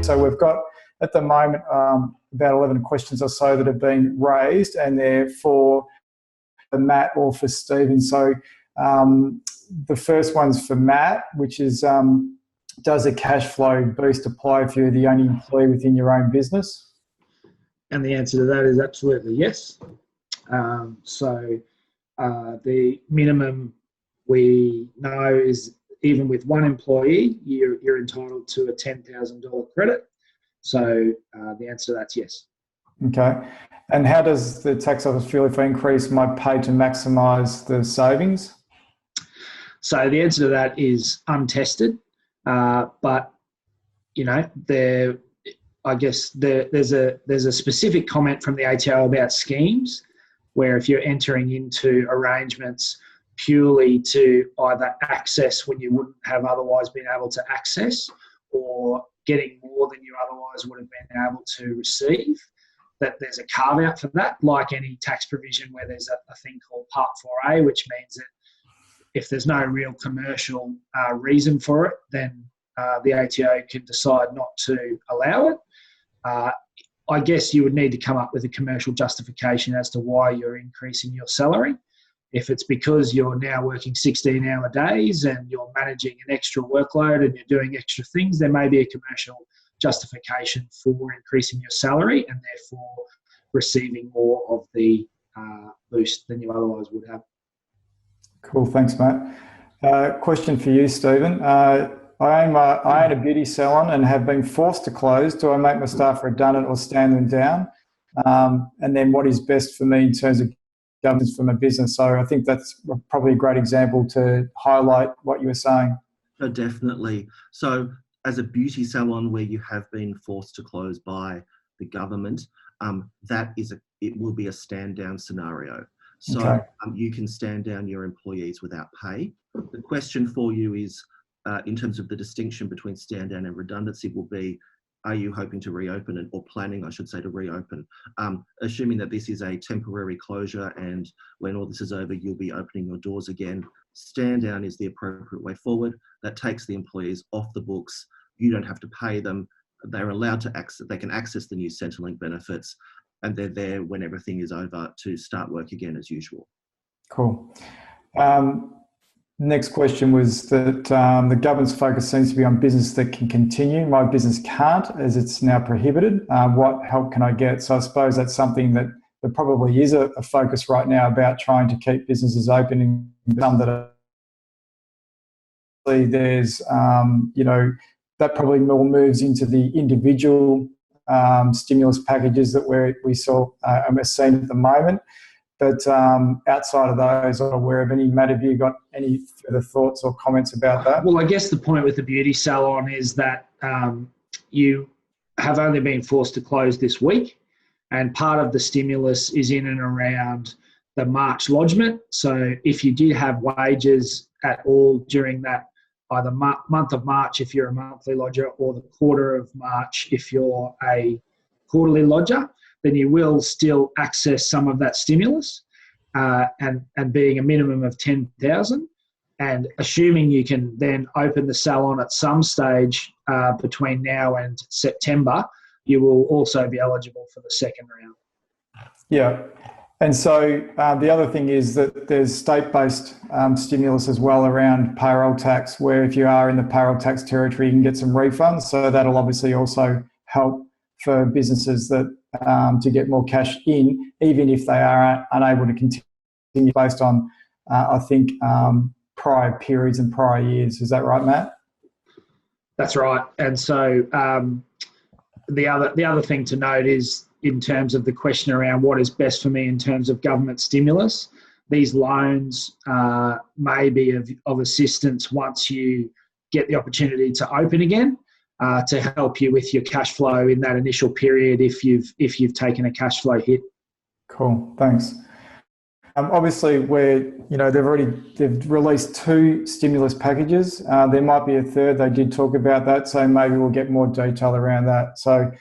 So we've got, at the moment, about 11 questions or so that have been raised, and they're for Matt or for Stephen. So the first one's for Matt, which is, does a cash flow boost apply if you're the only employee within your own business? And the answer to that is absolutely yes. The minimum we know is, even with one employee, you're entitled to a $10,000 credit. So the answer to that's yes. Okay. And how does the tax office feel if I increase my pay to maximise the savings? So the answer to that is untested. But, you know, there's a specific comment from the ATO about schemes where if you're entering into arrangements purely to either access when you wouldn't have otherwise been able to access, or getting more than you otherwise would have been able to receive, that there's a carve out for that, like any tax provision where there's a thing called Part 4A, which means that if there's no real commercial reason for it, then the ATO can decide not to allow it. I guess you would need to come up with a commercial justification as to why you're increasing your salary. If it's because you're now working 16-hour days and you're managing an extra workload and you're doing extra things, there may be a commercial justification for increasing your salary and therefore receiving more of the boost than you otherwise would have. Cool, thanks, Matt. Question for you, Stephen. I own a beauty salon and have been forced to close. Do I make my staff redundant or stand them down? And then what is best for me in terms of governance for my business? So I think that's probably a great example to highlight what you were saying. Oh, definitely. So as a beauty salon where you have been forced to close by the government, it will be a stand down scenario. So okay. You can stand down your employees without pay. The question for you is, in terms of the distinction between stand down and redundancy, will be, are you hoping to reopen or planning, I should say, to reopen? Assuming that this is a temporary closure and when all this is over, you'll be opening your doors again. Stand down is the appropriate way forward. That takes the employees off the books. You don't have to pay them. They're allowed to access, they can access the new Centrelink benefits, and they're there when everything is over to start work again as usual. Cool. Next question was that the government's focus seems to be on business that can continue. My business can't, as it's now prohibited. What help can I get? So I suppose that's something that there probably is a focus right now about trying to keep businesses open, and some that are, there's, that probably more moves into the individual stimulus packages that we saw and we're seeing at the moment. But outside of those, I'm aware of any. Matt, have you got any further thoughts or comments about that? Well, I guess the point with the beauty salon is that you have only been forced to close this week, and part of the stimulus is in and around the March lodgement. So if you did have wages at all during that either month of March if you're a monthly lodger, or the quarter of March if you're a quarterly lodger, then you will still access some of that stimulus, and being a minimum of 10,000, and assuming you can then open the salon at some stage between now and September, you will also be eligible for the second round. Yeah. And so the other thing is that there's state-based stimulus as well around payroll tax, where if you are in the payroll tax territory, you can get some refunds. So that'll obviously also help for businesses that to get more cash in, even if they are unable to continue based on, I think, prior periods and prior years. Is that right, Matt? That's right. And so the other thing to note is, in terms of the question around what is best for me in terms of government stimulus, these loans may be of assistance once you get the opportunity to open again, to help you with your cash flow in that initial period if you've taken a cash flow hit. Cool, thanks. Obviously, they've released 2 stimulus packages. There might be a third. They did talk about that, so maybe we'll get more detail around that. So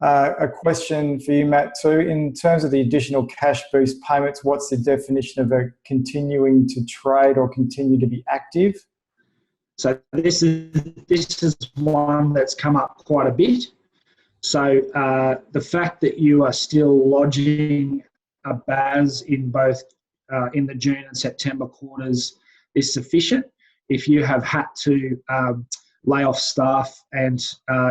a question for you, Matt, too. In terms of the additional cash boost payments, what's the definition of a continuing to trade or continue to be active? So this is one that's come up quite a bit. So the fact that you are still lodging a BAS in both in the June and September quarters is sufficient. If you have had to lay off staff and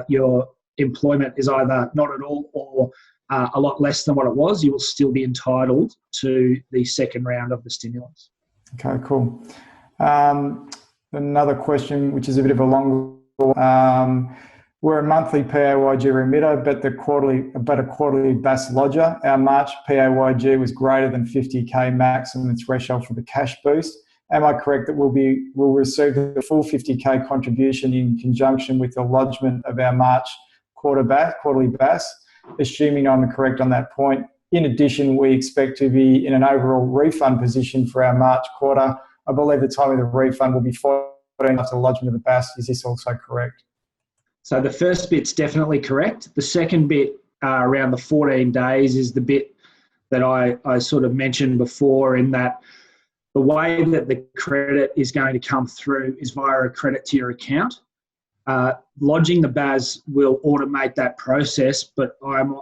your employment is either not at all or a lot less than what it was, you will still be entitled to the second round of the stimulus. Okay, cool. Another question, which is a bit of a longer one. We're a monthly PAYG remitter, but a quarterly BAS lodger. Our March PAYG was greater than 50K maximum threshold for the cash boost. Am I correct that we'll receive the full 50K contribution in conjunction with the lodgement of our March quarterly BAS, assuming I'm correct on that point? In addition, we expect to be in an overall refund position for our March quarter. I believe the time of the refund will be 14 after the lodgement of the BAS. Is this also correct? So the first bit's definitely correct. The second bit, around the 14 days, is the bit that I sort of mentioned before, in that the way that the credit is going to come through is via a credit to your account. Lodging the BAS will automate that process, but I'm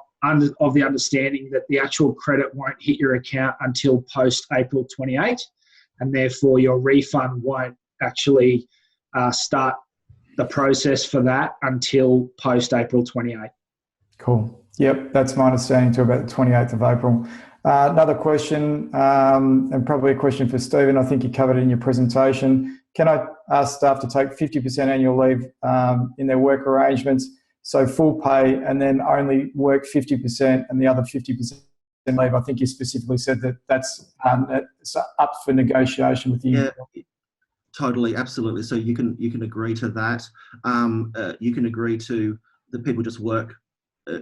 of the understanding that the actual credit won't hit your account until post April 28, and therefore your refund won't actually start the process for that until post April 28. Cool. Yep, that's my understanding too, about the 28th of April. Another question, and probably a question for Stephen. I think you covered it in your presentation. Can I ask staff to take 50% annual leave in their work arrangements, so full pay, and then only work 50% and the other 50% leave? I think you specifically said that that's up for negotiation with you. Yeah, totally, absolutely. So you can agree to that. You can agree to the people just work.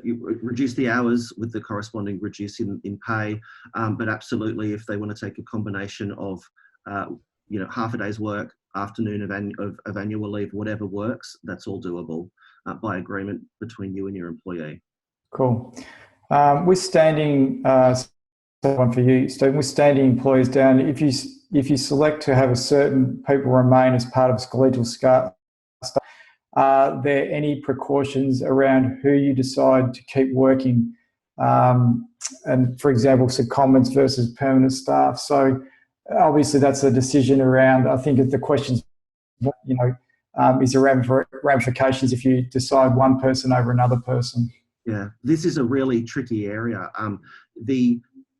You reduce the hours with the corresponding reduce in pay, but absolutely, if they want to take a combination of half a day's work, afternoon of annual leave, whatever works, that's all doable by agreement between you and your employee. Cool. We're standing one for you, Stephen. We're standing employees down. If you select to have a certain people remain as part of a collegial staff, are there any precautions around who you decide to keep working? And for example, secondments versus permanent staff. So obviously that's a decision around, I think if the question's, is there ramifications if you decide one person over another person? Yeah, this is a really tricky area.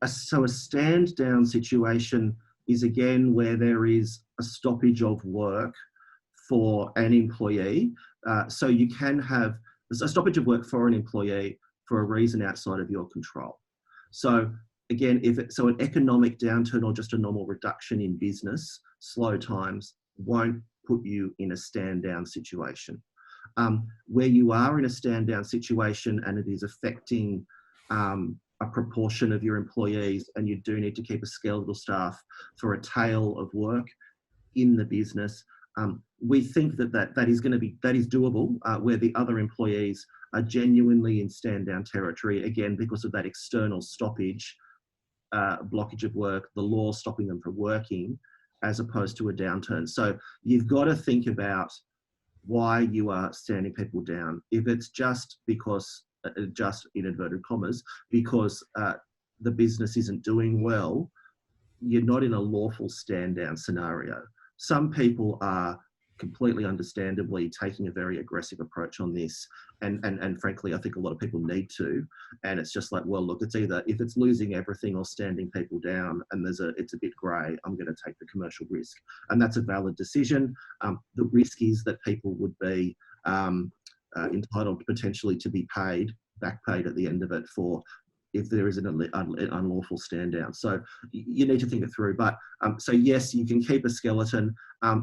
So a stand down situation is again where there is a stoppage of work for an employee. So you can have a stoppage of work for an employee for a reason outside of your control. So again, an economic downturn or just a normal reduction in business, slow times, won't put you in a stand down situation. Where you are in a stand down situation and it is affecting a proportion of your employees, and you do need to keep a skeletal staff for a tail of work in the business, we think that is doable, where the other employees are genuinely in stand down territory, again, because of that external stoppage, blockage of work, the law stopping them from working, as opposed to a downturn. So you've got to think about why you are standing people down. If it's just because, just in inverted commas, because the business isn't doing well, you're not in a lawful stand down scenario. Some people are completely understandably taking a very aggressive approach on this, and frankly, I think a lot of people need to. And it's just like, well, look, it's either if it's losing everything or standing people down, and it's a bit grey, I'm going to take the commercial risk, and that's a valid decision. The risk is that people would be entitled potentially to be back paid at the end of it for if there is an unlawful stand down. So you need to think it through. But so yes, you can keep a skeleton.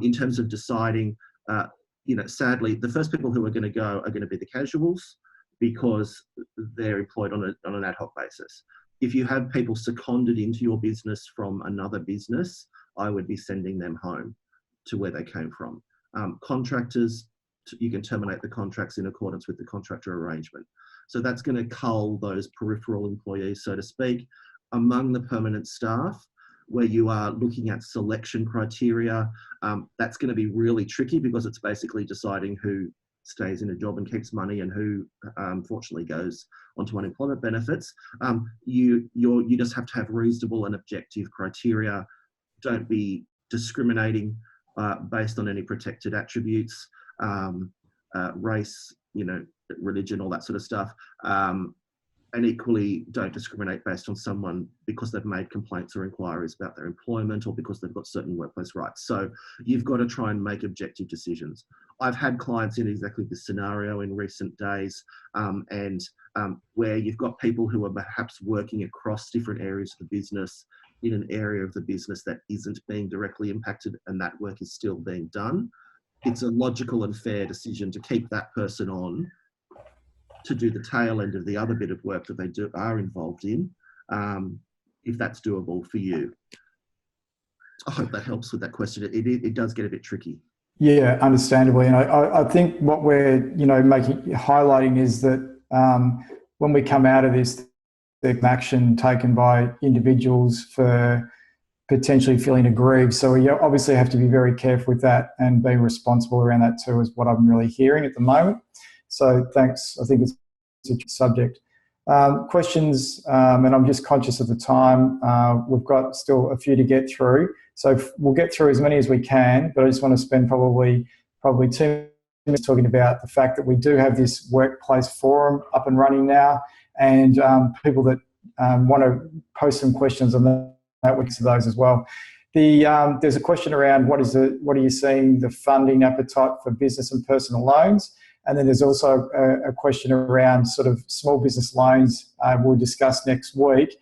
In terms of deciding, sadly, the first people who are going to go are going to be the casuals, because they're employed on an ad hoc basis. If you have people seconded into your business from another business, I would be sending them home to where they came from. Contractors, you can terminate the contracts in accordance with the contractor arrangement. So that's going to cull those peripheral employees, so to speak. Among the permanent staff, where you are looking at selection criteria, that's going to be really tricky, because it's basically deciding who stays in a job and keeps money and who unfortunately goes onto unemployment benefits. You just have to have reasonable and objective criteria. Don't be discriminating based on any protected attributes, race, religion, all that sort of stuff. And equally, don't discriminate based on someone because they've made complaints or inquiries about their employment or because they've got certain workplace rights. So you've got to try and make objective decisions. I've had clients in exactly this scenario in recent days, where you've got people who are perhaps working across different areas of the business in an area of the business that isn't being directly impacted and that work is still being done. It's a logical and fair decision to keep that person on to do the tail end of the other bit of work that they are involved in, if that's doable for you. I hope that helps with that question. It does get a bit tricky. Yeah, understandably. And I think what we're, highlighting is that when we come out of this, the action taken by individuals for potentially feeling aggrieved. So we obviously have to be very careful with that and be responsible around that too, is what I'm really hearing at the moment. So thanks. I think it's a subject. Questions, and I'm just conscious of the time. We've got still a few to get through. So we'll get through as many as we can, but I just want to spend probably 2 minutes talking about the fact that we do have this workplace forum up and running now, and people that want to post some questions on that, we'll get to those as well. There's a question around what are you seeing the funding appetite for business and personal loans? And then there's also a question around sort of small business loans we'll discuss next week.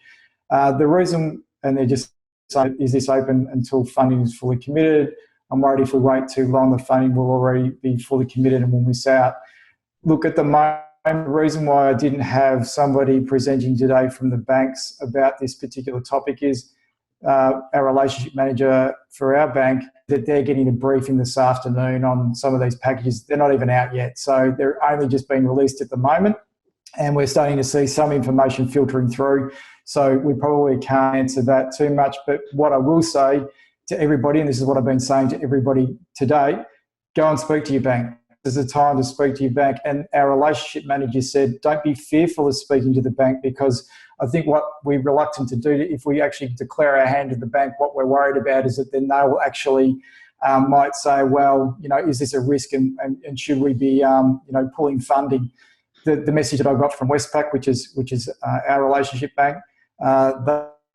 The reason, and they're just saying, is this open until funding is fully committed? I'm worried if we wait too long, the funding will already be fully committed and we'll miss out. Look, at the moment, the reason why I didn't have somebody presenting today from the banks about this particular topic is our relationship manager for our bank, that they're getting a briefing this afternoon on some of these packages. They're not even out yet. So they're only just being released at the moment. And we're starting to see some information filtering through. So we probably can't answer that too much. But what I will say to everybody, and this is what I've been saying to everybody today, go and speak to your bank. There's a time to speak to your bank. And our relationship manager said, don't be fearful of speaking to the bank, because I think what we're reluctant to do, if we actually declare our hand to the bank, what we're worried about is that then they will actually might say, well, is this a risk and should we be, pulling funding? The message that I got from Westpac, which is our relationship bank,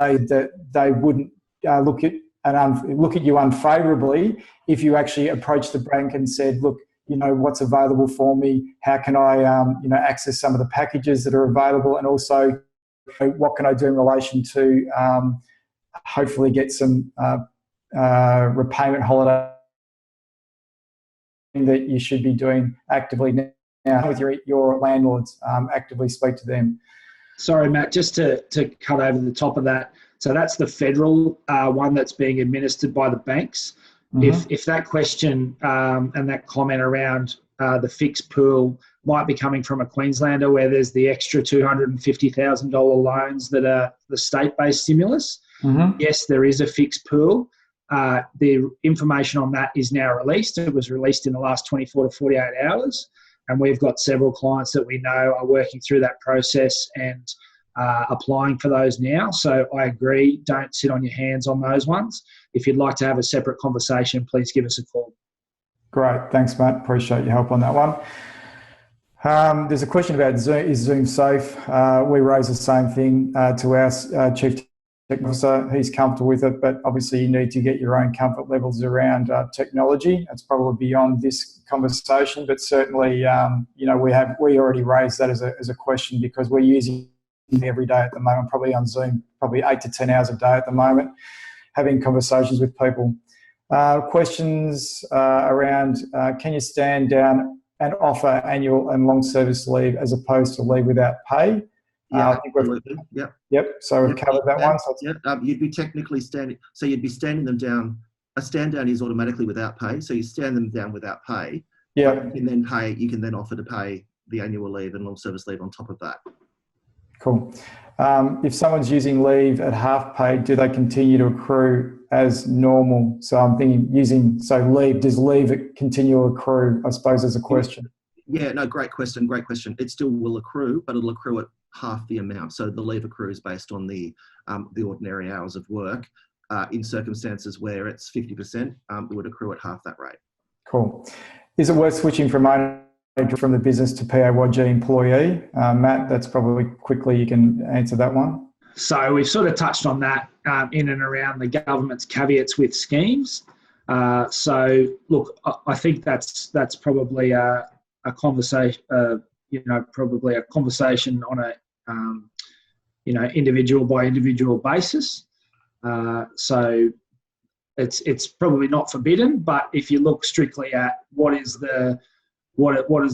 they wouldn't look at you unfavourably if you actually approached the bank and said, look, what's available for me? How can I, access some of the packages that are available? And also, what can I do in relation to hopefully get some repayment holiday that you should be doing actively now with your landlords, actively speak to them. Sorry, Matt, just to cut over the top of that. So that's the federal one that's being administered by the banks. Mm-hmm. If that question and that comment around the fixed pool might be coming from a Queenslander where there's the extra $250,000 loans that are the state-based stimulus, mm-hmm. Yes, there is a fixed pool. The information on that is now released. It was released in the last 24 to 48 hours, and we've got several clients that we know are working through that process and applying for those now. So I agree, don't sit on your hands on those ones. If you'd like to have a separate conversation, please give us a call. Great. Thanks, Matt. Appreciate your help on that one. There's a question about Zoom. Is Zoom safe? We raise the same thing to our Chief Technical Officer. He's comfortable with it, but obviously you need to get your own comfort levels around technology. It's probably beyond this conversation, but certainly, we already raised that as a question because we're using it every day at the moment, probably on Zoom, probably 8 to 10 hours a day at the moment, having conversations with people. Questions around can you stand down and offer annual and long service leave as opposed to leave without pay? Yeah, I think Yep. So we've covered that one. So you'd be technically standing. So you'd be standing them down. A stand down is automatically without pay. So you stand them down without pay. Yeah. You can then offer to pay the annual leave and long service leave on top of that. Cool. If someone's using leave at half pay, do they continue to accrue as normal? So I'm thinking does leave continue to accrue, I suppose, as a question. Yeah, no, great question, great question. It still will accrue, but it'll accrue at half the amount. So the leave accrues based on the ordinary hours of work. In circumstances where it's 50%, it would accrue at half that rate. Cool. Is it worth switching from the business to PAYG employee? Matt, that's probably quickly you can answer that one. So we've sort of touched on that in and around the government's caveats with schemes. So look, I think that's probably a conversation, probably a conversation on a, individual by individual basis. So it's probably not forbidden, but if you look strictly at what does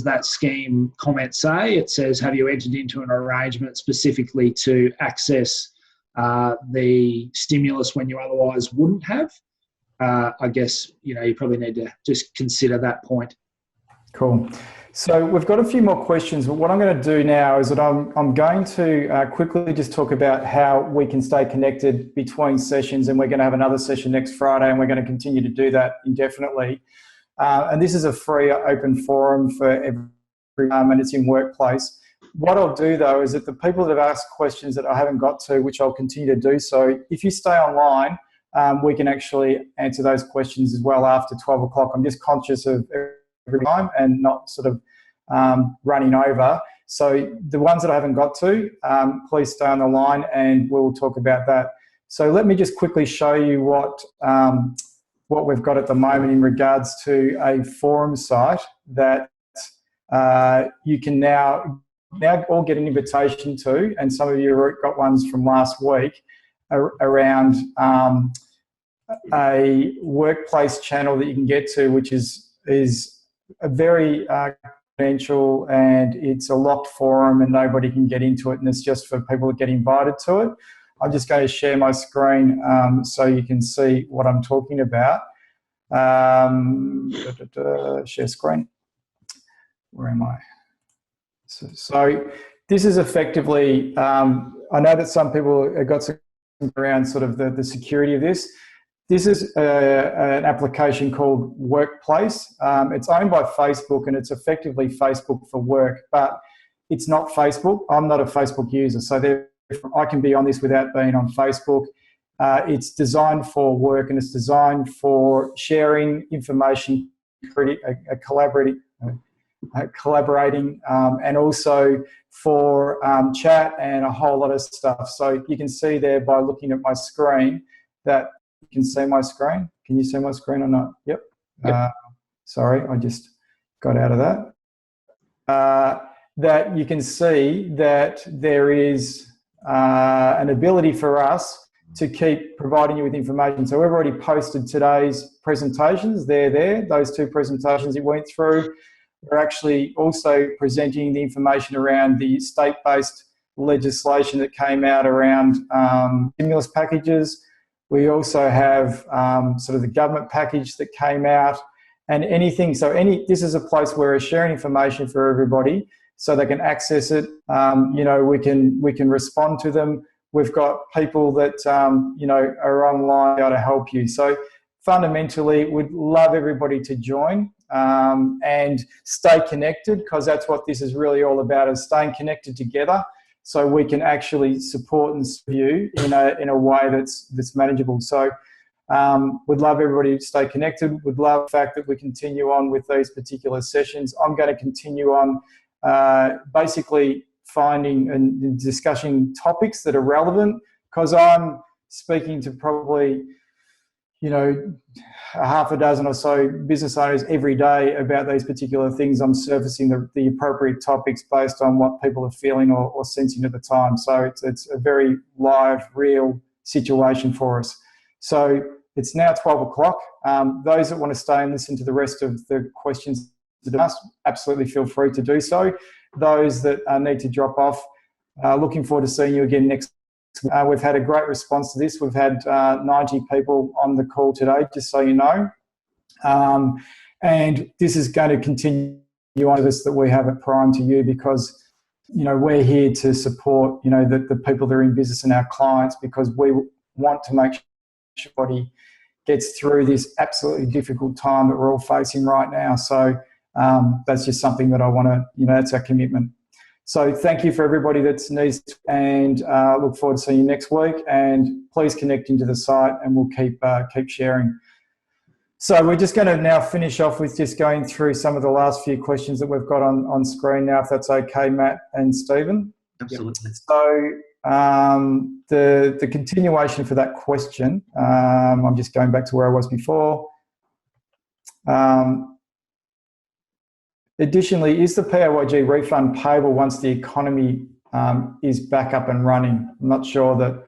that scheme comment say? It says, have you entered into an arrangement specifically to access the stimulus when you otherwise wouldn't have? I guess, you probably need to just consider that point. Cool. So we've got a few more questions, but what I'm going to do now is that I'm going to quickly just talk about how we can stay connected between sessions, and we're going to have another session next Friday, and we're going to continue to do that indefinitely. And this is a free open forum for everyone, and it's in Workplace. What I'll do though is that the people that have asked questions that I haven't got to, which I'll continue to do so, if you stay online, we can actually answer those questions as well after 12 o'clock. I'm just conscious of every time and not sort of running over. So the ones that I haven't got to, please stay on the line and we'll talk about that. So let me just quickly show you what we've got at the moment in regards to a forum site that you can now all get an invitation to, and some of you got ones from last week around a workplace channel that you can get to, which is a very confidential, and it's a locked forum and nobody can get into it, and it's just for people that get invited to it. I'm just going to share my screen so you can see what I'm talking about. Share screen. Where am I? So this is effectively, I know that some people have got some around sort of the security of this. This is an application called Workplace. It's owned by Facebook, and it's effectively Facebook for work, but it's not Facebook. I'm not a Facebook user, so I can be on this without being on Facebook. It's designed for work, and it's designed for sharing information, collaborating, and also for chat and a whole lot of stuff. So you can see there by looking at my screen that you can see my screen. Can you see my screen or not? Yep. Sorry, I just got out of that. That you can see that there is an ability for us to keep providing you with information. So we've already posted today's presentations. They're there, those two presentations it went through. We're actually also presenting the information around the state-based legislation that came out around stimulus packages. We also have sort of the government package that came out, and anything. So this is a place where we're sharing information for everybody so they can access it. We can respond to them. We've got people that are online to help you. So fundamentally, we'd love everybody to join and stay connected, because that's what this is really all about, is staying connected together so we can actually support and serve you in a way that's manageable. So we'd love everybody to stay connected. We'd love the fact that we continue on with these particular sessions. I'm going to continue on basically finding and discussing topics that are relevant, because I'm speaking to probably a half a dozen or so business owners every day about these particular things. I'm surfacing the appropriate topics based on what people are feeling or sensing at the time. So it's a very live, real situation for us. So it's now 12 o'clock. Those that want to stay and listen to the rest of the questions that are asked, absolutely feel free to do so. Those that need to drop off, looking forward to seeing you again next week. We've had a great response to this. We've had 90 people on the call today, just so you know. And this is going to continue on with us that we have at Prime to you, because we're here to support the people that are in business and our clients, because we want to make sure everybody gets through this absolutely difficult time that we're all facing right now. So that's just something that I want to, that's our commitment. So thank you for everybody that's needs, and look forward to seeing you next week. And please connect into the site, and we'll keep sharing. So we're just going to now finish off with just going through some of the last few questions that we've got on screen now, if that's okay, Matt and Stephen. Absolutely. So the continuation for that question, I'm just going back to where I was before. Additionally, is the PAYG refund payable once the economy is back up and running? I'm not sure that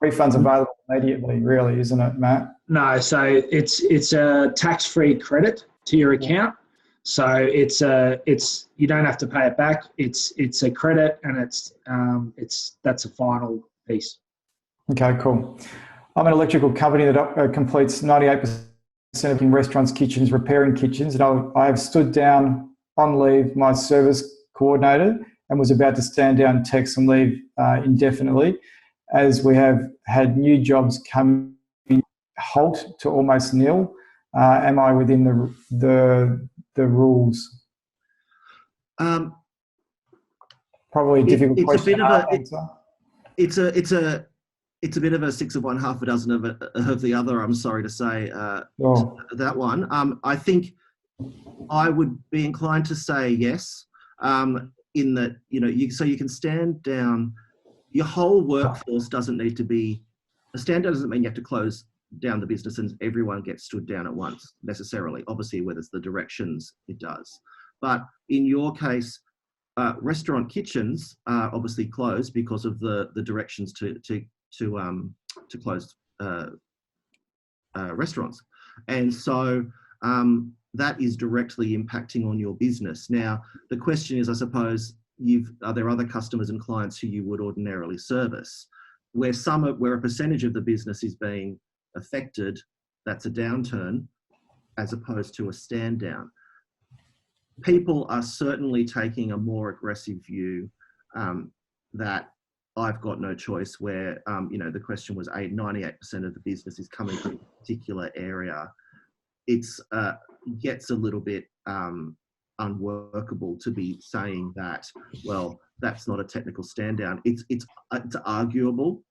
refund's available immediately, really, isn't it, Matt? No, so it's a tax-free credit to your account. So it's you don't have to pay it back. It's a credit, and that's a final piece. Okay, cool. I'm an electrical company that completes 98% of in restaurants, kitchens, repairing kitchens, and I have stood down on leave my service coordinator and was about to stand down text and leave indefinitely, as we have had new jobs come in, halt to almost nil. Am I within the rules? Probably a difficult question to answer. It's a bit of a six of one, half a dozen of the other. I'm sorry to say that one. I think I would be inclined to say yes. In that, so you can stand down. Your whole workforce doesn't need to be. A stand down doesn't mean you have to close down the business and everyone gets stood down at once necessarily. Obviously, whether it's the directions, it does. But in your case, restaurant kitchens are obviously closed because of the directions to close restaurants, and so that is directly impacting on your business. Now, the question is, I suppose, are there other customers and clients who you would ordinarily service, where a percentage of the business is being affected? That's a downturn, as opposed to a stand down. People are certainly taking a more aggressive view that I've got no choice, where, the question was 98% of the business is coming from a particular area. It's gets a little bit unworkable to be saying that, well, that's not a technical stand down. It's arguable.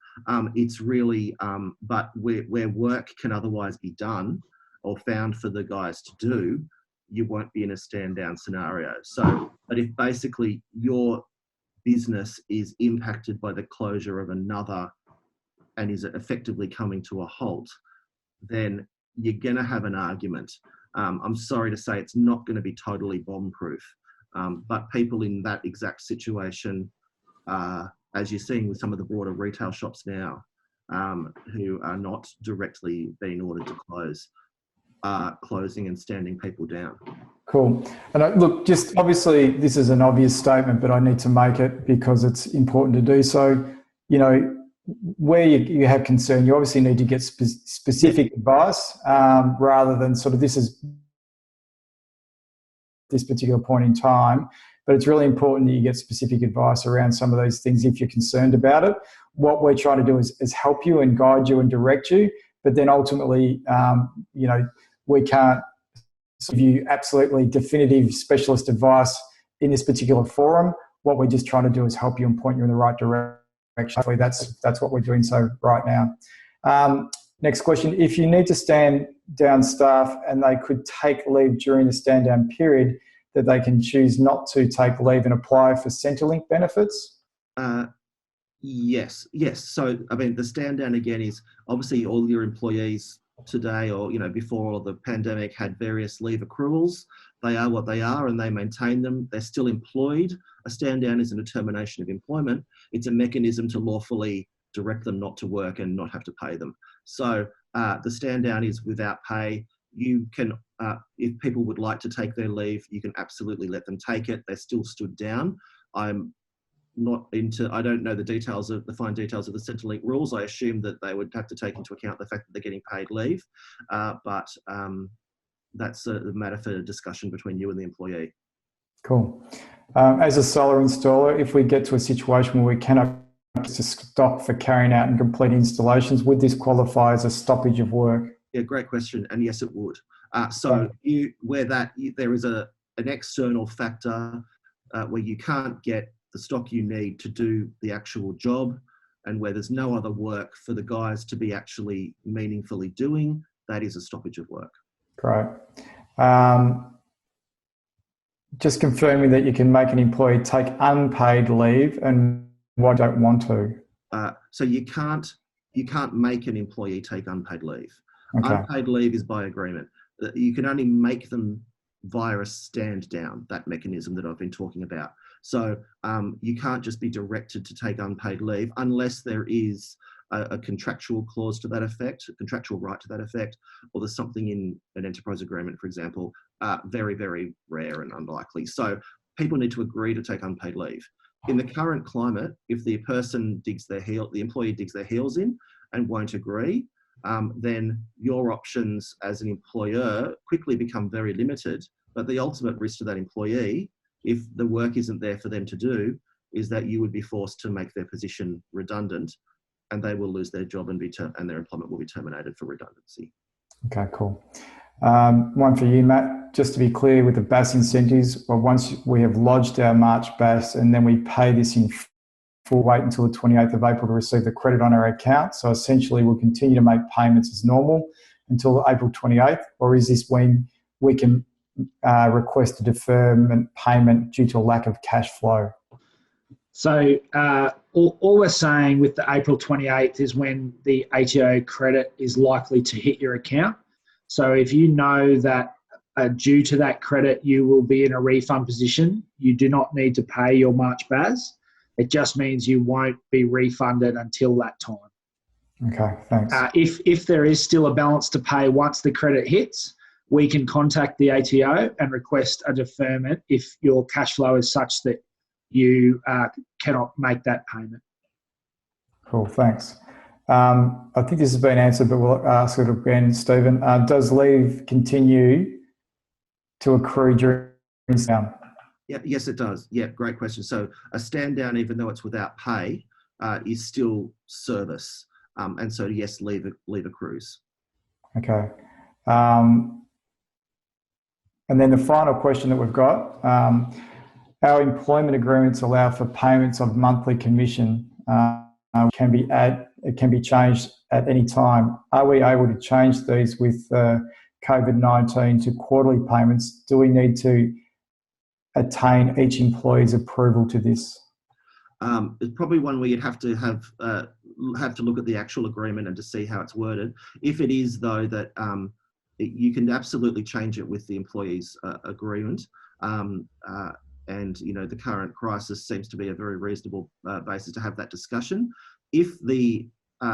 It's really, but where work can otherwise be done or found for the guys to do, you won't be in a stand down scenario. So, but if basically your business is impacted by the closure of another and is effectively coming to a halt, then you're going to have an argument. I'm sorry to say it's not going to be totally bomb-proof, but people in that exact situation, as you're seeing with some of the broader retail shops now, who are not directly being ordered to close, are closing and standing people down. Cool. And look, just obviously this is an obvious statement, but I need to make it because it's important to do so. Where you have concern, you obviously need to get specific advice rather than sort of this particular point in time. But it's really important that you get specific advice around some of these things if you're concerned about it. What we're trying to do is help you and guide you and direct you, but then ultimately, we can't give you absolutely definitive specialist advice in this particular forum. What we're just trying to do is help you and point you in the right direction. Actually, that's what we're doing so right now. Next question. If you need to stand down staff and they could take leave during the stand down period, that they can choose not to take leave and apply for Centrelink benefits? Yes. So, the stand down again is obviously all your employees today or, before the pandemic had various leave accruals. They are what they are and they maintain them. They're still employed. A stand down isn't a termination of employment. It's a mechanism to lawfully direct them not to work and not have to pay them. So the stand down is without pay. You can, if people would like to take their leave, you can absolutely let them take it. They're still stood down. I don't know the fine details of the Centrelink rules. I assume that they would have to take into account the fact that they're getting paid leave, but that's a matter for discussion between you and the employee. Cool. As a solar installer, if we get to a situation where we cannot to stock for carrying out and complete installations, would this qualify as a stoppage of work? Yeah, great question. And yes, it would. There is an an external factor where you can't get the stock you need to do the actual job, and where there's no other work for the guys to be actually meaningfully doing, that is a stoppage of work. Great. Just confirming that you can make an employee take unpaid leave and why don't want to. So you can't make an employee take unpaid leave. Okay. Unpaid leave is by agreement. You can only make them via a stand down, that mechanism that I've been talking about. So you can't just be directed to take unpaid leave unless there is a contractual clause to that effect, a contractual right to that effect, or there's something in an enterprise agreement, for example, very, very rare and unlikely. So people need to agree to take unpaid leave. In the current climate, if the employee digs their heels in and won't agree, then your options as an employer quickly become very limited. But the ultimate risk to that employee, if the work isn't there for them to do, is that you would be forced to make their position redundant, and they will lose their job and their employment will be terminated for redundancy. Okay, cool. One for you, Matt. Just to be clear with the BAS incentives, well, once we have lodged our March BAS and then we pay this in full, wait until the 28th of April to receive the credit on our account. So essentially we'll continue to make payments as normal until April 28th, or is this when we can request a deferment payment due to a lack of cash flow? So all we're saying with the April 28th is when the ATO credit is likely to hit your account. So if you know that due to that credit you will be in a refund position, you do not need to pay your March BAS. It just means you won't be refunded until that time. Okay, thanks. If there is still a balance to pay once the credit hits, we can contact the ATO and request a deferment if your cash flow is such that you cannot make that payment. Cool, thanks. I think this has been answered, but we'll ask it again, Stephen. Does leave continue to accrue during down? Yeah, yes, it does. Yeah, great question. So a stand down, even though it's without pay, is still service. And so, yes, leave accrues. Okay. And then the final question that we've got, our employment agreements allow for payments of monthly commission. It can be changed at any time. Are we able to change these with COVID-19 to quarterly payments? Do we need to attain each employee's approval to this? It's probably one where you'd have to look at the actual agreement and to see how it's worded. If it is, though, that you can absolutely change it with the employee's agreement. And the current crisis seems to be a very reasonable basis to have that discussion. If the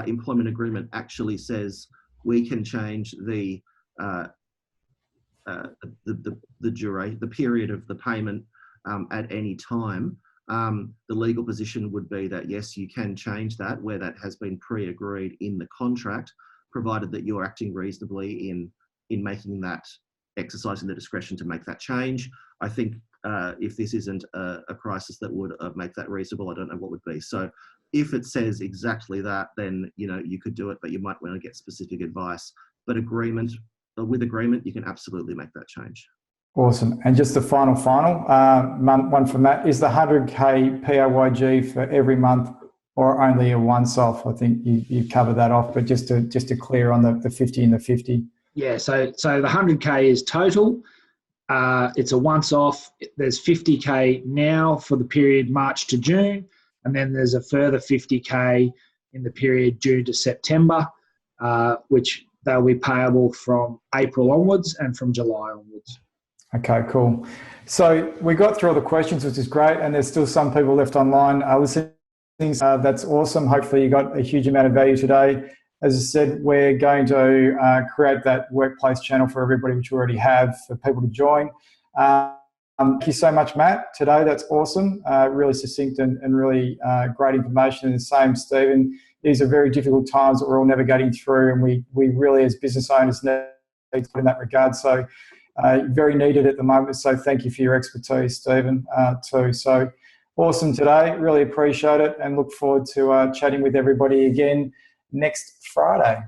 employment agreement actually says we can change the period of the payment at any time, the legal position would be that yes, you can change that where that has been pre-agreed in the contract, provided that you're acting reasonably in making that, exercising the discretion to make that change. I think if this isn't a crisis that would make that reasonable, I don't know what would be. So if it says exactly that, then you could do it, but you might want to get specific advice. But with agreement, you can absolutely make that change. Awesome. And just the final one for Matt, is the 100K PAYG for every month or only a once-off? I think you covered that off, but just to clear on the 50 and the 50. Yeah, so the 100K is total. It's a once-off. There's 50K now for the period March to June, and then there's a further 50K in the period June to September, which they'll be payable from April onwards and from July onwards. Okay, cool. So we got through all the questions, which is great, and there's still some people left online listening. That's awesome. Hopefully you got a huge amount of value today. As I said, we're going to create that workplace channel for everybody, which we already have, for people to join. Thank you so much, Matt, today. That's awesome. Really succinct and really great information. And the same, Stephen. These are very difficult times that we're all navigating through, and we really, as business owners, need to put in that regard. So very needed at the moment. So thank you for your expertise, Stephen, too. So awesome today. Really appreciate it and look forward to chatting with everybody again next Friday.